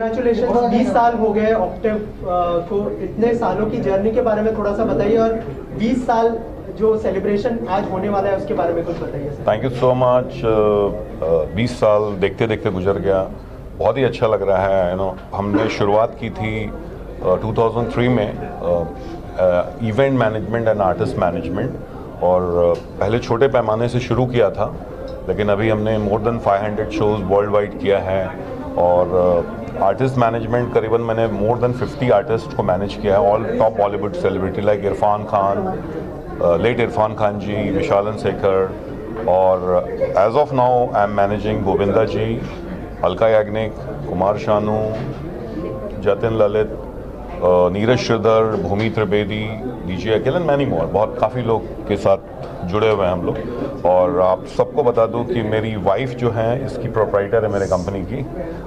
Congratulation, 20 साल हो गए ऑक्टेव को। इतने सालों की जर्नी के बारे में थोड़ा सा बताइए, और 20 साल जो सेलिब्रेशन आज होने वाला है उसके बारे में कुछ बताइए। Thank you so much. 20 साल देखते देखते गुजर गया, बहुत ही अच्छा लग रहा है। हमने शुरुआत की थी 2003 में event management and artist management, और पहले छोटे पैमाने से शुरू किया था, लेकिन अभी हमने more than 500 shows world wide किया है। और आर्टिस्ट मैनेजमेंट करीबन मैंने मोर देन 50 आर्टिस्ट को मैनेज किया है, all top Bollywood celebrity like Irfan Khan, late Irfan Khan ji, Vishal Shekhar, और as of now I am managing Govinda ji, Alka Yagnik, Kumar Sanu, Jatin Lalit, Neeraj Shridhar, Bhoomi Trivedi, DJ Akhil and many more. बहुत काफ़ी लोग के साथ जुड़े हुए हैं हम लोग। और आप सबको बता दूं कि मेरी वाइफ जो है इसकी प्रोप्राइटर है मेरे कंपनी की,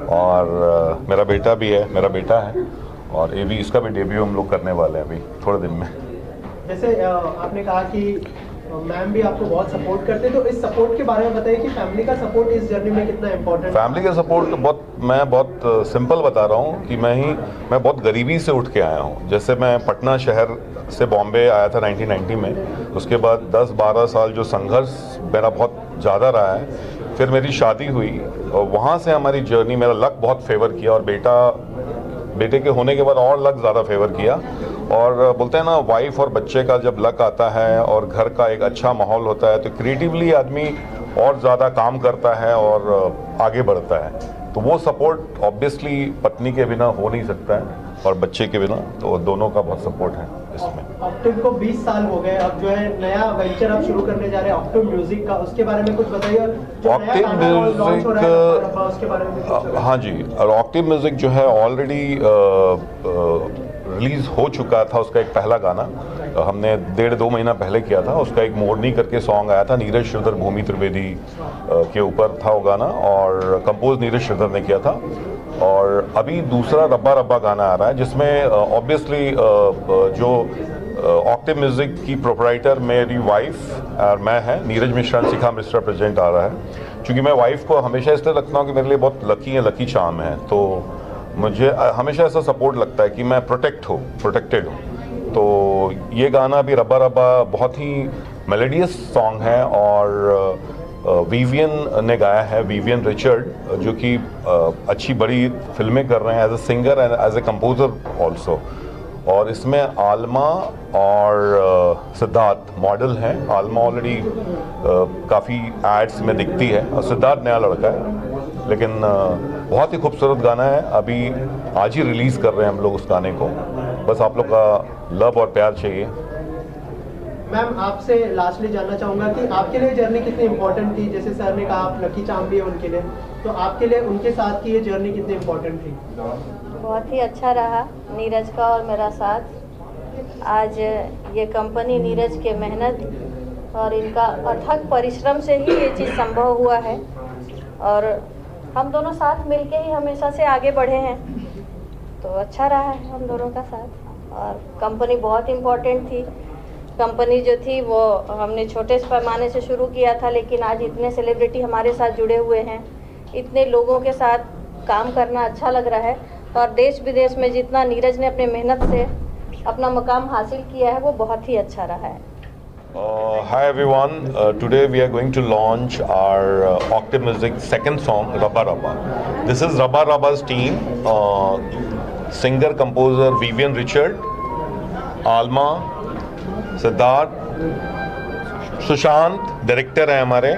और मेरा बेटा भी है, मेरा बेटा है, और ये भी इसका भी डेब्यू हम लोग करने वाले हैं अभी थोड़े दिन में। जैसे आपने कहा कि मैम भी आपको बहुत सपोर्ट करते हैं, तो इस सपोर्ट के बारे में बताइए कि फैमिली का सपोर्ट इस जर्नी में कितना इम्पोर्टेंट है। फैमिली का सपोर्ट मैं बहुत सिंपल बता रहा हूँ कि मैं बहुत गरीबी से उठ के आया हूँ। जैसे मैं पटना शहर से बॉम्बे आया था 1990 में, उसके बाद 10-12 साल जो संघर्ष मेरा बहुत ज़्यादा रहा है। फिर मेरी शादी हुई और वहाँ से हमारी जर्नी, मेरा लक बहुत फेवर किया, और बेटे के होने के बाद और लक ज़्यादा फेवर किया। और बोलते हैं ना, वाइफ और बच्चे का जब लक आता है और घर का एक अच्छा माहौल होता है तो क्रिएटिवली आदमी और ज़्यादा काम करता है और आगे बढ़ता है। तो वो सपोर्ट ऑब्वियसली पत्नी के बिना हो नहीं सकता है, और बच्चे के बिना, तो दोनों का बहुत सपोर्ट है इसमें। ऑक्टेव को 20 साल हो गए, अब जो है नया वेंचर आप शुरू करने जा रहे हैं ऑक्टेव म्यूजिक का, उसके बारे में कुछ बताइए। ऑक्टेव म्यूजिक, उसके बारे में हाँ जी, और ऑक्टेव म्यूजिक जो है ऑलरेडी रिलीज़ हो चुका था। उसका एक पहला गाना हमने 1.5-2 महीना पहले किया था। उसका एक मोरनी करके सॉन्ग आया था, नीरज श्रीधर, भूमि त्रिवेदी के ऊपर था वो गाना, और कंपोज नीरज श्रीधर ने किया था। और अभी दूसरा रब्बा रब्बा गाना आ रहा है, जिसमें ऑब्वियसली जो ऑक्टेव म्यूजिक की प्रोप्राइटर मेरी वाइफ और मैं है, नीरज मिश्रा शिखा मिश्रा प्रेजेंट आ रहा है। क्योंकि मैं वाइफ को हमेशा इसलिए रखता हूँ कि मेरे लिए बहुत लकी चार्म है, तो मुझे हमेशा ऐसा सपोर्ट लगता है कि मैं प्रोटेक्टेड हूँ। तो ये गाना भी रब्बा रब्बा बहुत ही मेलोडियस सॉन्ग है, और विवियन ने गाया है, विवियन रिचर्ड, जो कि अच्छी बड़ी फिल्में कर रहे हैं as a singer and as a composer also. और इसमें आलमा और सिद्धार्थ मॉडल हैं। आलमा ऑलरेडी काफ़ी एड्स में दिखती है, और सिद्धार्थ नया लड़का है, लेकिन बहुत ही खूबसूरत गाना है। अभी आज ही रिलीज़ कर रहे हैं हम लोग उस गाने को। बस आप लोग का लव और प्यार चाहिए। मैम, आपसे लास्टली जानना चाहूँगा कि आपके लिए जर्नी कितनी इम्पोर्टेंट थी। जैसे सर ने कहा आप लकी चार्म भी है उनके लिए, तो आपके लिए उनके साथ की ये जर्नी कितनी इम्पोर्टेंट थी। बहुत ही अच्छा रहा नीरज का और मेरा साथ। आज ये कंपनी नीरज के मेहनत और इनका अथक परिश्रम से ही ये चीज़ संभव हुआ है, और हम दोनों साथ मिलके ही हमेशा से आगे बढ़े हैं। तो अच्छा रहा है हम दोनों का साथ, और कंपनी बहुत इम्पोर्टेंट थी। कंपनी जो थी वो हमने छोटे पैमाने से शुरू किया था, लेकिन आज इतने सेलिब्रिटी हमारे साथ जुड़े हुए हैं, इतने लोगों के साथ काम करना अच्छा लग रहा है। और देश विदेश में जितना नीरज ने अपने मेहनत से अपना मुकाम हासिल किया है वो बहुत ही अच्छा रहा है। Hi everyone, today we are going to launch our Octave Music second song, Rabba Rabba. This is Rabba Rabba's team, singer composer Vivian Richard, Alma, Siddharth, Sushant director हैं हमारे,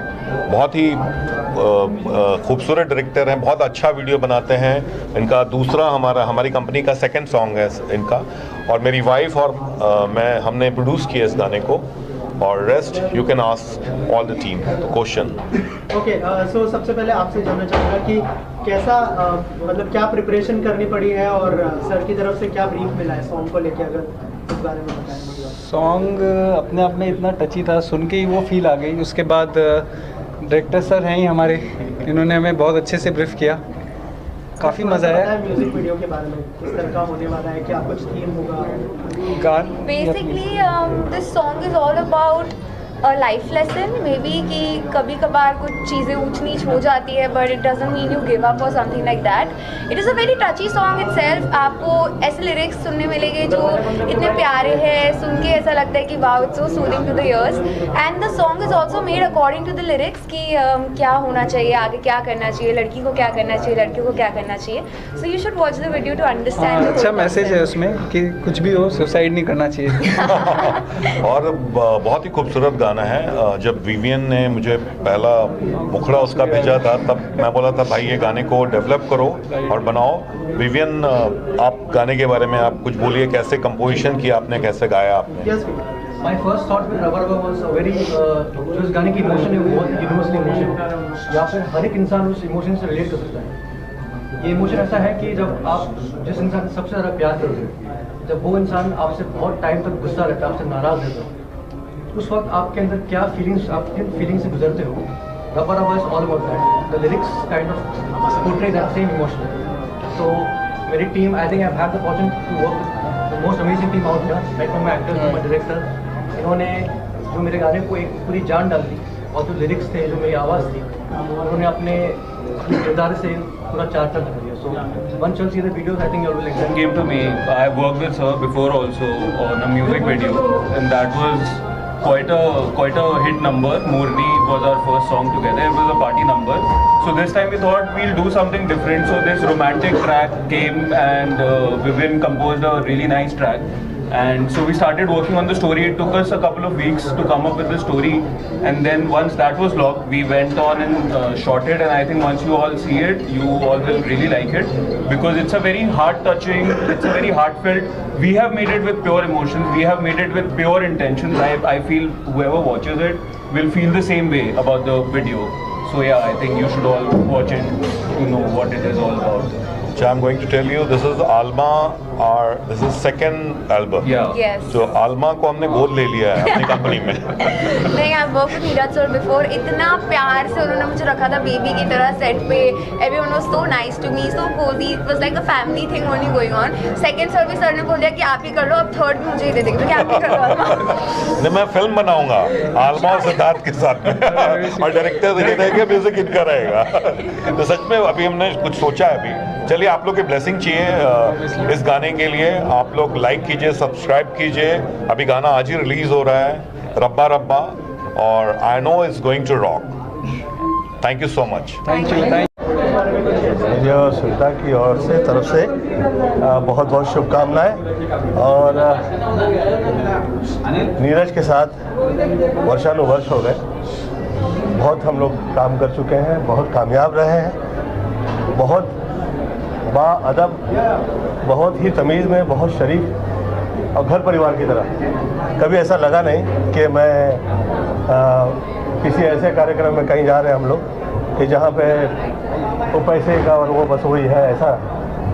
बहुत ही खूबसूरत डायरेक्टर हैं, बहुत अच्छा वीडियो बनाते हैं। इनका दूसरा हमारी कंपनी का सेकंड सॉन्ग है इनका, और मेरी वाइफ और हमने प्रोड्यूस किया इस गाने को। और rest you can ask all the team question. Okay, so सबसे पहले आपसे जानना चाहूँगा कि कैसा मतलब क्या प्रिपरेशन करनी पड़ी है, और सर की तरफ से क्या ब्रीफ मिला है सॉन्ग को लेके, अगर इस बारे में बताएं। सॉन्ग अपने आप में इतना टची था, सुन के ही वो फील आ गई। उसके बाद डायरेक्टर सर हैं ही हमारे, इन्होंने हमें बहुत अच्छे से ब्रीफ किया, काफ़ी मज़ा आया। म्यूजिक वीडियो के बारे में किस तरह का होने वाला है, क्या कुछ थीम होगा? Basically, this song is all about life lesson may be कि कभी कभार कुछ चीज़ें ऊंच नीच हो जाती है, but it doesn't mean you give up or something like that. It is a very touchy song itself. आपको ऐसे लिरिक्स सुनने मिलेंगे जो इतने प्यारे हैं, सुन के ऐसा लगता है कि wow it's so soothing to the ears. And the song is also made according to the lyrics कि क्या होना चाहिए, आगे क्या करना चाहिए, लड़की को क्या करना चाहिए, लड़कियों को क्या करना चाहिए। So you should watch the video to understand. अच्छा मैसेज है उसमें कि कुछ भी हो सुसाइड नहीं करना चाहिए। और बहुत ही खूबसूरत गाना है। जब विवियन ने मुझे पहला मुखड़ा उसका भेजा था, तब मैं बोला था भाई ये गाने को डेवलप करो और बनाओ। विवियन, आप गाने के बारे में आप कुछ बोलिए, कैसे कंपोजिशन किया आपने, कैसे गाया आपने? My first thought with rubber rubber was a very जो इस गाने की इमोशन है वो बहुत यूनिवर्सल इमोशन है, या फिर हर एक इंसान उस इमोशन से रिलेट कर सकता है। ये इमोशन ऐसा है कि जब आप जिस इंसान से सबसे ज़्यादा प्यार करते हो, जब वो इंसान आपसे बहुत टाइम तक गुस्सा रहता है, आपसे नाराज़ रहता है, उस वक्त आपके अंदर क्या फीलिंग्स, आप किन फीलिंग्स से गुजरते हो। Rubber rubber is all about that. The lyrics kind of portray that same emotion. So मेरी team, I think I have had the opportunity to work with the most amazing team out here, like from my actors, from my director. इन्होंने जो मेरे गाने को एक पूरी जान डाल दी, और जो लिरिक्स थे, जो मेरी आवाज़ थी, उन्होंने अपने किरदार से पूरा चार चांद कर दिया। सो once you'll see the videos, I think you will exactly Came to me. I worked with her before also on a music video, and that was quite a hit number. Morni was our first song together. It was a party number. So this time we thought we'll do something different. So this romantic track came, and Vivian composed a really nice track. And so we started working on the story. It took us a couple of weeks to come up with the story, and then once that was locked, we went on and shot it. And I think once you all see it, you all will really like it, because it's a very heart-touching, it's a very heartfelt. We have made it with pure emotions. We have made it with pure intentions. I feel whoever watches it will feel the same way about the video. So yeah, I think you should all watch it to know what it is all about. So I'm going to tell you, this is Alma, this is second album. Yeah. Yes. तो आलमा को हमने गोद ले लिया है अपनी company में। नहीं, I work with Neeraj sir before. इतना प्यार से उन्होंने मुझे रखा था बेबी की तरह सेट पे। Everyone was so nice to me, so cosy. It was like a family thing only going on. Second sir भी सर ने बोल दिया कि आप ही कर लो, अब थर्ड भी मुझे ही दे देंगे, तो आप ही कर लो आलमा। नहीं, मैं फिल्म बनाऊंगा आलमा और सिद्धार्थ के साथ में और डायरेक्टर ये रहेगा, म्यूजिक इनका रहेगा। तो सच में अभी हमने कुछ सोचा है अभी। चलिए, आप लोग की ब्लेसिंग चाहिए इस गाने के लिए। आप लोग लाइक कीजिए, सब्सक्राइब कीजिए। अभी गाना आज ही रिलीज हो रहा है, रब्बा रब्बा, और I know it's going to rock. Thank you so much. Thank you. मुझे और सुनीता की ओर से तरफ से बहुत बहुत शुभकामनाएं। और नीरज के साथ वर्षानुवर्ष हो गए, बहुत हम लोग काम कर चुके हैं, बहुत कामयाब रहे हैं, बहुत बाअदब, बहुत ही तमीज़ में, बहुत शरीफ और घर परिवार की तरह। कभी ऐसा लगा नहीं कि मैं किसी ऐसे कार्यक्रम में कहीं जा रहे हैं हम लोग कि जहाँ पे वो पैसे का और वो बस वही है,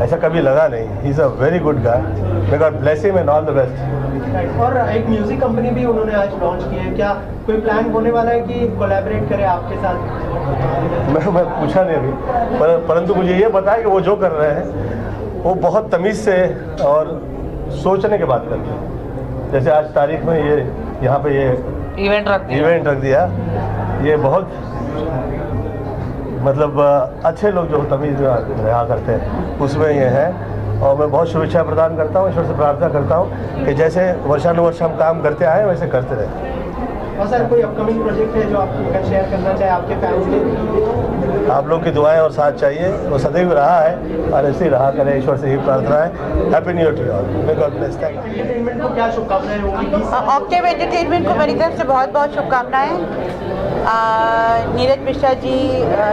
ऐसा कभी लगा नहीं। He is a very good guy. May God bless him and all the best. और एक म्यूजिक कंपनी भी उन्होंने आज लॉन्च की है, क्या कोई प्लान होने वाला है कि कोलैबोरेट करें आपके साथ? मैं पूछा नहीं अभी, परंतु मुझे ये बताया कि वो जो कर रहे हैं वो बहुत तमीज़ से और सोचने के बाद करते हैं। जैसे आज तारीख में ये यहाँ पे ये इवेंट रख दिया, ये बहुत मतलब अच्छे लोग जो तमीज़ रहा करते हैं उसमें ये है। और मैं बहुत शुभेच्छा प्रदान करता हूँ, ईश्वर से प्रार्थना करता हूँ कि जैसे वर्षानुवर्ष हम काम करते आए वैसे करते रहे। और सर, कोई अपकमिंग प्रोजेक्ट है जो आप शेयर करना चाहे आपके फैंस के? आप लोग की दुआएं और साथ चाहिए, वो सदैव रहा है और ऐसे ही रहा करे, ईश्वर से ही प्रार्थना है। Happy new year to all. May God bless. Thank you. Entertainment को क्या शुभकामनाएं होंगी? ऑक्टेव एंटरटेनमेंट को मेरी तरफ से बहुत बहुत शुभकामनाएं। नीरज मिश्रा जी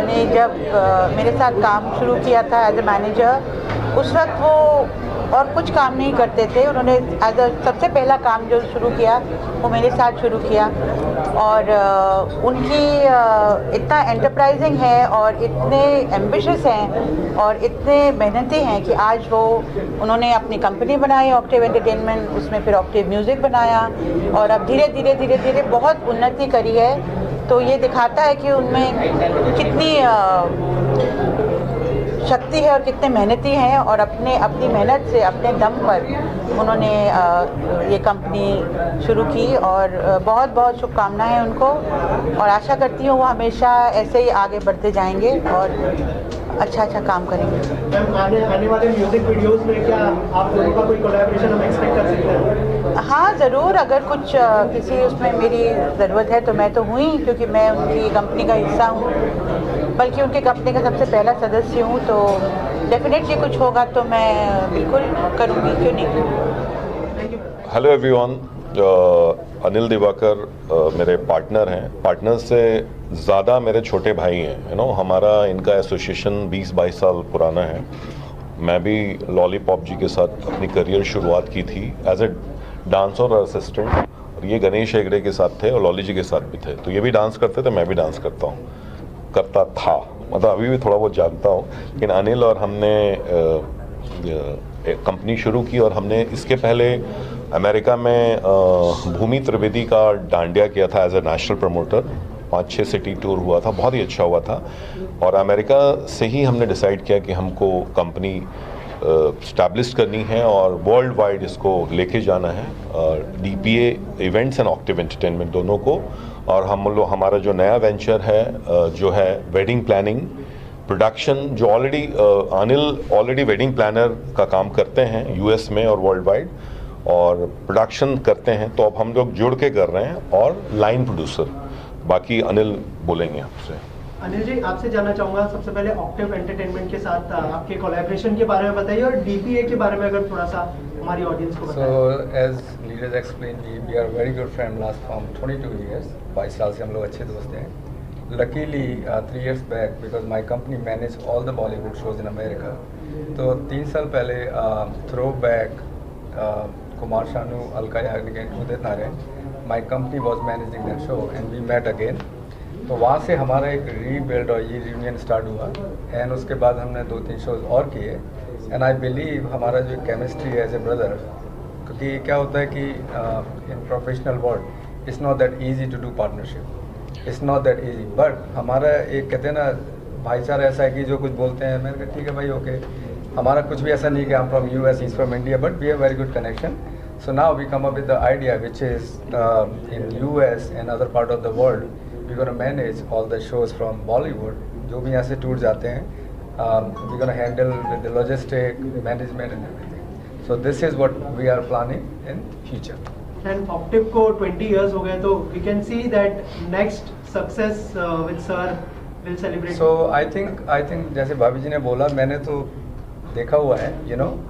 ने जब मेरे साथ काम शुरू किया था एज ए मैनेजर, उस वक्त वो और कुछ काम नहीं करते थे। उन्होंने एज अ सबसे पहला काम जो शुरू किया वो मेरे साथ शुरू किया, और उनकी इतना एंटरप्राइजिंग है और इतने एम्बिशियस हैं और इतने मेहनती हैं कि आज वो उन्होंने अपनी कंपनी बनाई ऑक्टेव एंटरटेनमेंट, उसमें फिर ऑक्टेव म्यूज़िक बनाया और अब धीरे धीरे बहुत उन्नति करी है। तो ये दिखाता है कि उनमें कितनी शक्ति है और कितने मेहनती हैं, और अपनी मेहनत से अपने दम पर उन्होंने ये कंपनी शुरू की, और बहुत बहुत शुभकामनाएं उनको, और आशा करती हूँ वो हमेशा ऐसे ही आगे बढ़ते जाएंगे और अच्छा काम करेंगे। मैम, आने वाले म्यूजिक वीडियोस में क्या आप लोगों का कोई कोलैबोरेशन हम एक्सपेक्ट कर सकते हैं? हाँ ज़रूर, अगर कुछ किसी उसमें मेरी ज़रूरत है तो मैं तो हुई, क्योंकि मैं उनकी कंपनी का हिस्सा हूँ, बल्कि उनकी कंपनी का सबसे पहला सदस्य हूँ, तो डेफिनेटली कुछ होगा तो मैं बिल्कुल करूँगी, क्यों नहीं। हेलो एवरीवन, अनिल दिवाकर मेरे पार्टनर हैं। पार्टनर से ज़्यादा मेरे छोटे भाई हैं, हमारा इनका एसोसिएशन 20-22 साल पुराना है। मैं भी लॉलीपॉप जी के साथ अपनी करियर शुरुआत की थी एज ए डांसर और असिस्टेंट, और ये गणेश हेगड़े के साथ थे और लॉली जी के साथ भी थे। तो ये भी डांस करते थे, मैं भी डांस करता था, मतलब अभी भी थोड़ा बहुत जानता हूँ। लेकिन अनिल और हमने कंपनी शुरू की, और हमने इसके पहले अमेरिका में भूमि त्रिवेदी का डांडिया किया था as a national promoter. 5-6 city tour हुआ था, बहुत ही अच्छा हुआ था। और अमेरिका से ही हमने डिसाइड किया कि हमको कंपनी स्टैब्लिश करनी है और वर्ल्ड वाइड इसको लेके जाना है, DPA events and octave entertainment दोनों को। और हमारा जो नया वेंचर है जो है वेडिंग प्लानिंग प्रोडक्शन, जो अनिल ऑलरेडी वेडिंग प्लानर का काम करते हैं US में और वर्ल्ड वाइड, और प्रोडक्शन करते हैं। तो अब हम लोग जुड़ के कर रहे हैं, और लाइन प्रोड्यूसर बाकी अनिल बोलेंगे आपसे। अनिल जी, आपसे जानना चाहूँगा सबसे पहले ऑक्टिव एंटरटेनमेंट के साथ आपके कोलैबोरेशन के बारे में बताइए, और DPA के बारे में अगर थोड़ा सा हमारी ऑडियंस को बताएं। So as Neeraj explained, we are very good friend last from 22 years. 22 साल से हम लोग अच्छे दोस्त हैं। Luckily 3 years back, because my company manage all the Bollywood shows in America, तो 3 साल पहले Throwback, Kumar Sanu, Alka Yagnik and Udit Narayan, my company was managing that show and we met again. तो वहाँ से हमारा एक rebuild और ये रियूनियन स्टार्ट हुआ, एंड उसके बाद हमने 2-3 शोज और किए, एंड आई बिलीव हमारा जो केमिस्ट्री है एज ए ब्रदर, क्योंकि क्या होता है कि in professional world it's not that easy to do partnership, it's not that easy, but हमारा एक कहते हैं ना भाईचारा ऐसा है कि जो कुछ बोलते हैं मैंने कहा ठीक है भाई ओके, हमारा कुछ भी ऐसा नहीं कि हम from US, he's from India, but we have very good connection. So now we come up with the idea, which is in US and other part of the world, we're going to manage all the shows from Bollywood. जो भी यहाँ से tour जाते हैं, we're going to handle with the logistic, management and everything. So this is what we are planning in future. And Octave को 20 years हो गए, तो we can see that next success with sir will celebrate. So I think जैसे भाभी जी ने बोला, मैंने तो देखा हुआ है,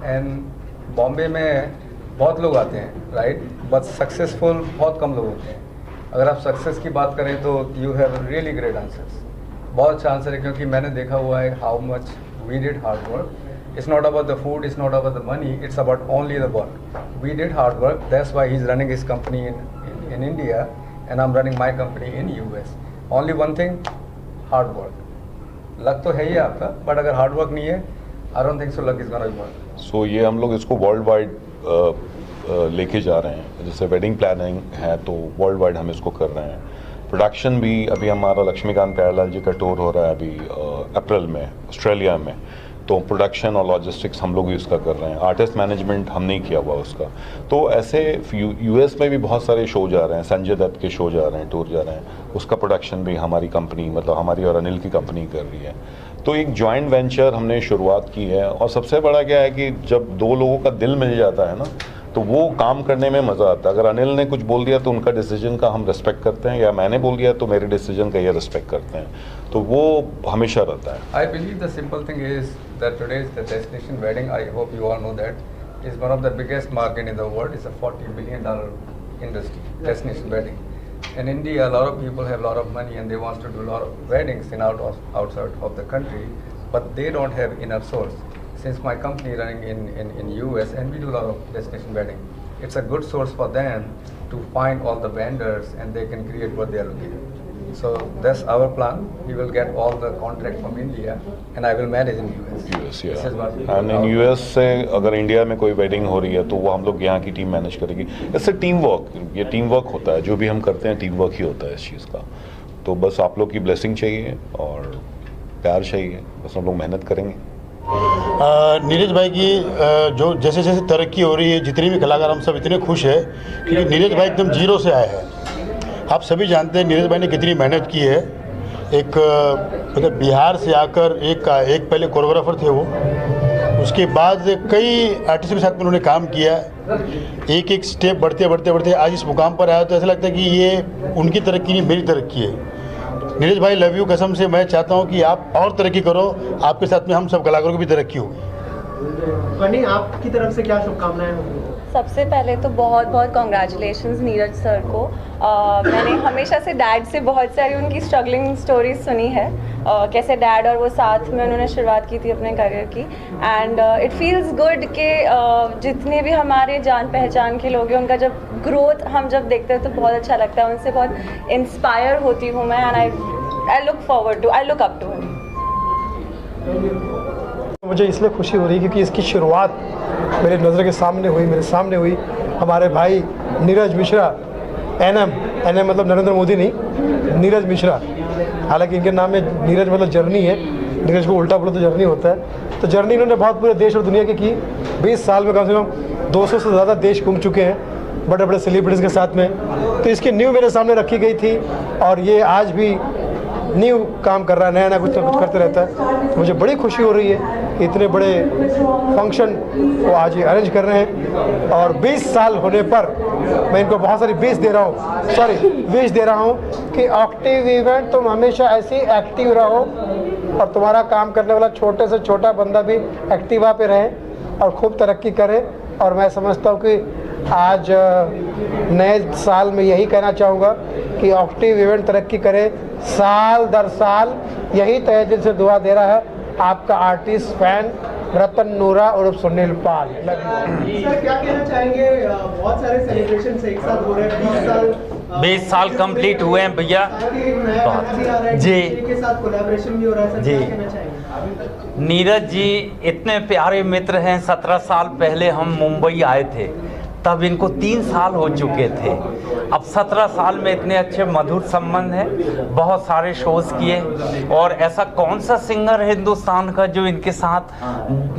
एंड बॉम्बे में बहुत लोग आते हैं, राइट, बट सक्सेसफुल बहुत कम लोग होते हैं। अगर आप सक्सेस की बात करें तो you have really great answers, बहुत अच्छा आंसर है, क्योंकि मैंने देखा हुआ है how much we did hard work. It's not about the food, it's not about the money, it's about only the work. We did hard work, that's why he's running his company in India and I'm running my company in US. Only one thing, hard work. Luck तो है ही आपका, but अगर hard work नहीं है, I don't think so luck is gonna work. So ये हम लोग इसको वर्ल्ड वाइड लेके जा रहे हैं, जैसे वेडिंग प्लानिंग है तो वर्ल्ड वाइड हम इसको कर रहे हैं। प्रोडक्शन भी अभी हमारा लक्ष्मीकांत प्यारेलाल जी का टूर हो रहा है अभी अप्रैल में ऑस्ट्रेलिया में, तो प्रोडक्शन और लॉजिस्टिक्स हम लोग भी उसका कर रहे हैं। आर्टिस्ट मैनेजमेंट हम नहीं किया हुआ उसका। तो ऐसे US में भी बहुत सारे शो जा रहे हैं, संजय दत्त के शो जा रहे हैं, टूर जा रहे हैं, उसका प्रोडक्शन भी हमारी कंपनी, मतलब हमारी और अनिल की कंपनी कर रही है। तो एक जॉइंट वेंचर हमने शुरुआत की है, और सबसे बड़ा क्या है कि जब दो लोगों का दिल मिल जाता है ना, तो वो काम करने में मज़ा आता है। अगर अनिल ने कुछ बोल दिया तो उनका डिसीजन का हम रिस्पेक्ट करते हैं, या मैंने बोल दिया तो मेरे डिसीजन का ये रिस्पेक्ट करते हैं, तो वो हमेशा रहता है। I believe the simple thing is that today's the destination wedding, I hope you all know that, is one of the biggest market in the world. It's a $40 billion industry, destination wedding. In India, a lot of people have a lot of money and they want to do a lot of weddings in outside of the country, but they don't have enough source. Since my company running in US and we do a lot of destination wedding, it's a good source for them to find all the vendors and they can create what they are looking at. So that's our plan. We will get all the contract from India and I will manage in US. US, yeah. And in US से अगर India में कोई wedding हो रही है तो वो हम लोग यहाँ की टीम मैनेज करेगी। इससे टीम वर्क, ये टीम वर्क होता है, जो भी हम करते हैं टीम वर्क ही होता है इस चीज़ का। तो बस आप लोग की ब्लेसिंग चाहिए और प्यार चाहिए, बस हम लोग मेहनत करेंगे। नीरज भाई की जो जैसे जैसे तरक्की हो रही है, जितने भी कलाकार हम सब इतने खुश हैं क्योंकि नीरज भाई एकदम जीरो से आए हैं। आप सभी जानते हैं नीरज भाई ने कितनी मेहनत की है। एक मतलब बिहार से आकर एक पहले कोरियोग्राफर थे वो, उसके बाद कई आर्टिस्ट के साथ में उन्होंने काम किया। एक एक स्टेप बढ़ते बढ़ते बढ़ते आज इस मुकाम पर आया, तो ऐसा लगता है कि ये उनकी तरक्की नहीं मेरी तरक्की है। नीरज भाई लव यू, कसम से मैं चाहता हूँ कि आप और तरक्की करो, आपके साथ में हम सब कलाकारों की भी तरक्की होगी। बनी, आपकी तरफ से क्या शुभकामनाएं होंगी? सबसे पहले तो बहुत बहुत कॉन्ग्रेचुलेशंस नीरज सर को। मैंने हमेशा से डैड से बहुत सारी उनकी स्ट्रगलिंग स्टोरीज सुनी है, कैसे डैड और वो साथ में उन्होंने शुरुआत की थी अपने करियर की। एंड इट फील्स गुड कि जितने भी हमारे जान पहचान के लोग हैं उनका जब ग्रोथ हम जब देखते हैं तो बहुत अच्छा लगता है, उनसे बहुत इंस्पायर होती हूँ मैं। And I look up to him. मुझे इसलिए खुशी हो रही है क्योंकि इसकी शुरुआत मेरे नज़र के सामने हुई। हमारे भाई नीरज मिश्रा, एनएम मतलब नरेंद्र मोदी नहीं, नीरज मिश्रा। हालांकि इनके नाम में नीरज मतलब जर्नी है, नीरज को उल्टा बोलो तो जर्नी होता है। तो जर्नी इन्होंने बहुत पूरे देश और दुनिया की 20 साल में कम से कम 200 से ज़्यादा देश घूम चुके हैं बड़े बड़े सेलिब्रिटीज़ के साथ में। तो इसकी न्यू मेरे सामने रखी गई थी और ये आज भी न्यू काम कर रहा है, नया कुछ ना कुछ करते रहता है। मुझे बड़ी खुशी हो रही है कि इतने बड़े फंक्शन वो आज ये अरेंज कर रहे हैं और 20 साल होने पर मैं इनको बहुत सारी विश दे रहा हूँ कि ऑक्टिव इवेंट तुम हमेशा ऐसे एक्टिव रहो और तुम्हारा काम करने वाला छोटे से छोटा बंदा भी एक्टिवा पे रहे और खूब तरक्की करे। और मैं समझता हूँ कि आज नए साल में यही कहना चाहूँगा कि ऑक्टिव इवेंट तरक्की करे, साल दर साल। यही तहे दिल से दुआ दे रहा है आपका आर्टिस्ट फैन रतन नूरा और सुनील पाल। सर क्या कहना चाहेंगे? बहुत सारे सेलिब्रेशन एक साथ हो रहे हैं, 20 साल कंप्लीट हुए हैं भैया जी के साथ कोलैबोरेशन भी हो रहा है सर, क्या कहना चाहेंगे? नीरज जी इतने प्यारे मित्र हैं। 17 साल पहले हम मुंबई आए थे, तब इनको 3 साल हो चुके थे। अब 17 साल में इतने अच्छे मधुर संबंध हैं, बहुत सारे शोज़ किए। और ऐसा कौन सा सिंगर है हिंदुस्तान का जो इनके साथ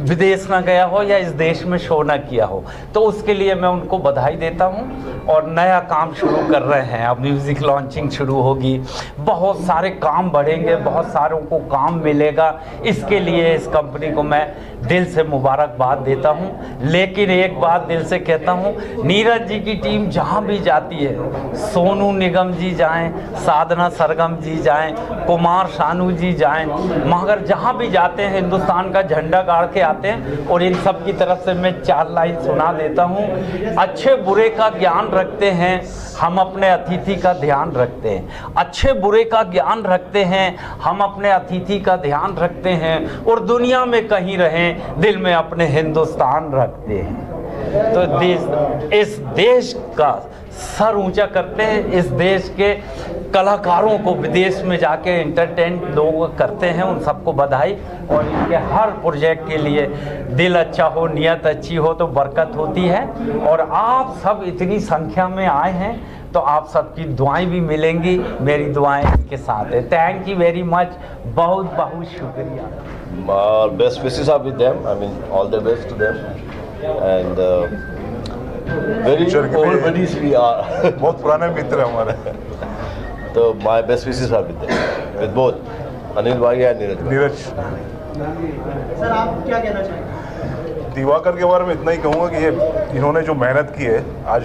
विदेश ना गया हो या इस देश में शो ना किया हो। तो उसके लिए मैं उनको बधाई देता हूँ। और नया काम शुरू कर रहे हैं, अब म्यूज़िक लॉन्चिंग शुरू होगी, बहुत सारे काम बढ़ेंगे, बहुत सारों को काम मिलेगा। इसके लिए इस कंपनी को मैं दिल से मुबारकबाद देता हूँ। लेकिन एक बात दिल से कहता हूँ, नीरज जी की टीम जहाँ भी जाती है, सोनू निगम जी जाएं, साधना सरगम जी जाएं, कुमार शानू जी जाएं, मगर जहाँ भी जाते हैं हिंदुस्तान का झंडा गाड़ के आते हैं। और इन सब की तरफ से मैं 4 लाइन सुना देता हूँ। अच्छे बुरे का ज्ञान रखते हैं, हम अपने अतिथि का ध्यान रखते हैं। अच्छे बुरे का ज्ञान रखते हैं, हम अपने अतिथि का ध्यान रखते हैं। और दुनिया में कहीं रहें, दिल में अपने हिंदुस्तान रखते हैं। तो इस देश का सर ऊंचा करते हैं, इस देश के कलाकारों को विदेश में जाके एंटरटेन लोग करते हैं, उन सबको बधाई। और इनके हर प्रोजेक्ट के लिए दिल अच्छा हो, नियत अच्छी हो तो बरकत होती है। और आप सब इतनी संख्या में आए हैं तो आप सबकी दुआएं भी मिलेंगी, मेरी दुआएं इनके साथ है। थैंक यू वेरी मच, बहुत बहुत शुक्रिया। Best wishes are with them. I mean, all the best to them. And very old buddies we are. बहुत पुराने मित्र हैं हमारे। तो my best wishes are with them, with both Anil भाई and नीरज। सर आप क्या कहना चाहेंगे? दिवाकर के बारे में इतना ही कहूँगा कि ये इन्होंने जो मेहनत की है, आज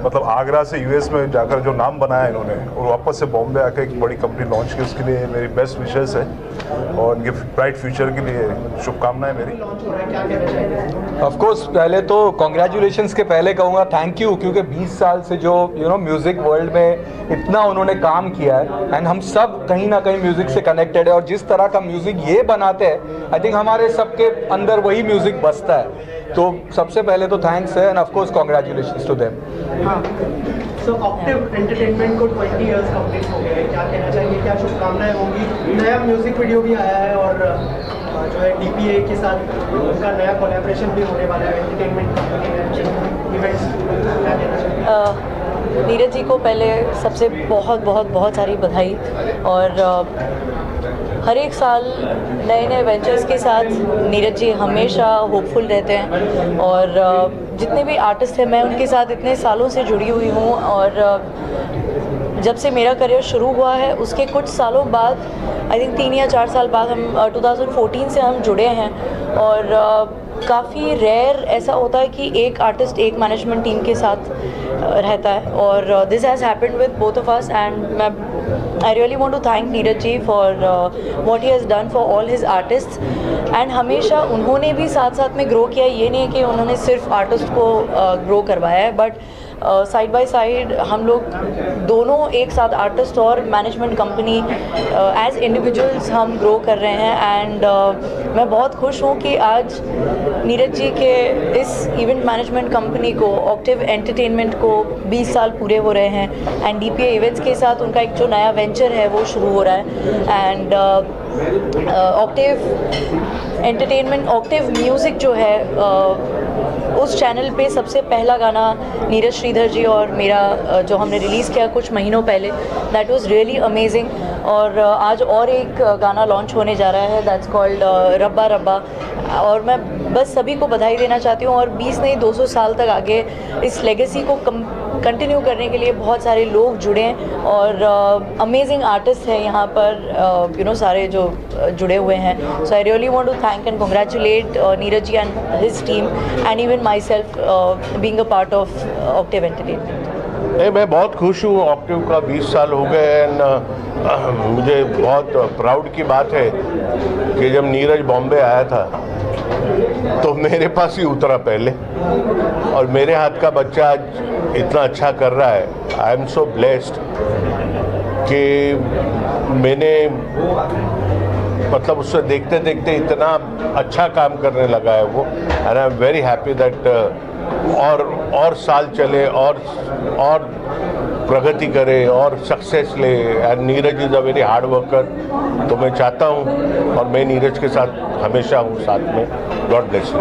मतलब आगरा से यूएस में जाकर जो नाम बनाया इन्होंने और वापस से बॉम्बे आकर एक बड़ी कंपनी लॉन्च की, उसके लिए मेरी बेस्ट विशेस है और इनके ब्राइट फ्यूचर के लिए शुभकामनाएं मेरी। ऑफ कोर्स पहले तो कॉन्ग्रेचुलेशंस के पहले कहूँगा थैंक यू, क्योंकि 20 साल से जो म्यूज़िक वर्ल्ड में इतना उन्होंने काम किया है एंड हम सब कहीं ना कहीं म्यूज़िक से कनेक्टेड है। और जिस तरह का म्यूज़िक ये बनाते हैं, आई थिंक हमारे सबके अंदर वही म्यूज़िक बसता है। तो सबसे पहले तो थैंक्स है and of course congratulations to them. So Octave entertainment को 20 इयर्स कंप्लीट हो गए, क्या कहना चाहेंगे, क्या शुभकामनाएं होंगी? नया म्यूजिक वीडियो भी आया है और जो है DPA के साथ उनका नया कोलैबोरेशन भी होने वाला है, एंटरटेनमेंट कंपनी है, इवेंट्स, क्या कहना चाहेंगे? नीरज जी को पहले सबसे बहुत बहुत बहुत सारी बधाई। और हर एक साल नए नए वेंचर्स के साथ नीरज जी हमेशा होपफुल रहते हैं। और जितने भी आर्टिस्ट हैं, मैं उनके साथ इतने सालों से जुड़ी हुई हूँ। और जब से मेरा करियर शुरू हुआ है उसके कुछ सालों बाद, आई थिंक 3 या 4 साल बाद, हम 2014 से हम जुड़े हैं। और काफ़ी रेयर ऐसा होता है कि एक आर्टिस्ट एक मैनेजमेंट टीम के साथ रहता है। और this has happened with both of us. And I really want to thank Neeraj ji for what he has done for all his artist. And हमेशा उन्होंने भी साथ साथ में ग्रो किया। ये नहीं है कि उन्होंने सिर्फ आर्टिस्ट को ग्रो करवाया है, बट साइड बाय साइड हम लोग दोनों एक साथ, आर्टिस्ट और मैनेजमेंट कंपनी, एज इंडिविजुअल्स हम ग्रो कर रहे हैं। एंड मैं बहुत खुश हूँ कि आज नीरज जी के इस इवेंट मैनेजमेंट कंपनी को, ऑक्टिव एंटरटेनमेंट को 20 साल पूरे हो रहे हैं। एंड DPA इवेंट्स के साथ उनका एक जो नया वेंचर है वो शुरू हो रहा है। And octave entertainment, octave music जो है, उस चैनल पे सबसे पहला गाना नीरज श्रीधर जी और मेरा जो हमने रिलीज़ किया कुछ महीनों पहले, दैट वाज रियली अमेजिंग। और आज और एक गाना लॉन्च होने जा रहा है, दैट्स कॉल्ड रब्बा रब्बा। और मैं बस सभी को बधाई देना चाहती हूँ। और 20 नहीं 200 साल तक आगे इस लेगेसी को कंटिन्यू करने के लिए बहुत सारे लोग जुड़े हैं। और अमेजिंग आर्टिस्ट हैं यहाँ पर, यू नो, सारे जो जुड़े हुए हैं। So I really want to thank and congratulate Neeraj ji and his team and even myself being a part of Octave entertainment. मैं बहुत खुश हूँ। ऑक्टिव का 20 साल हो गए। एंड मुझे बहुत प्राउड की बात है कि जब नीरज बॉम्बे आया था तो मेरे पास ही उतरा पहले, और मेरे हाथ का बच्चा आज इतना अच्छा कर रहा है। आई एम सो ब्लेस्ड कि मैंने मतलब उससे देखते देखते इतना अच्छा काम करने लगा है वो। And I am very happy that और साल चले और प्रगति करे और सक्सेस ले। And Neeraj is a very hard worker. तो मैं चाहता हूँ, और मैं नीरज के साथ हमेशा हूँ साथ में। God bless you.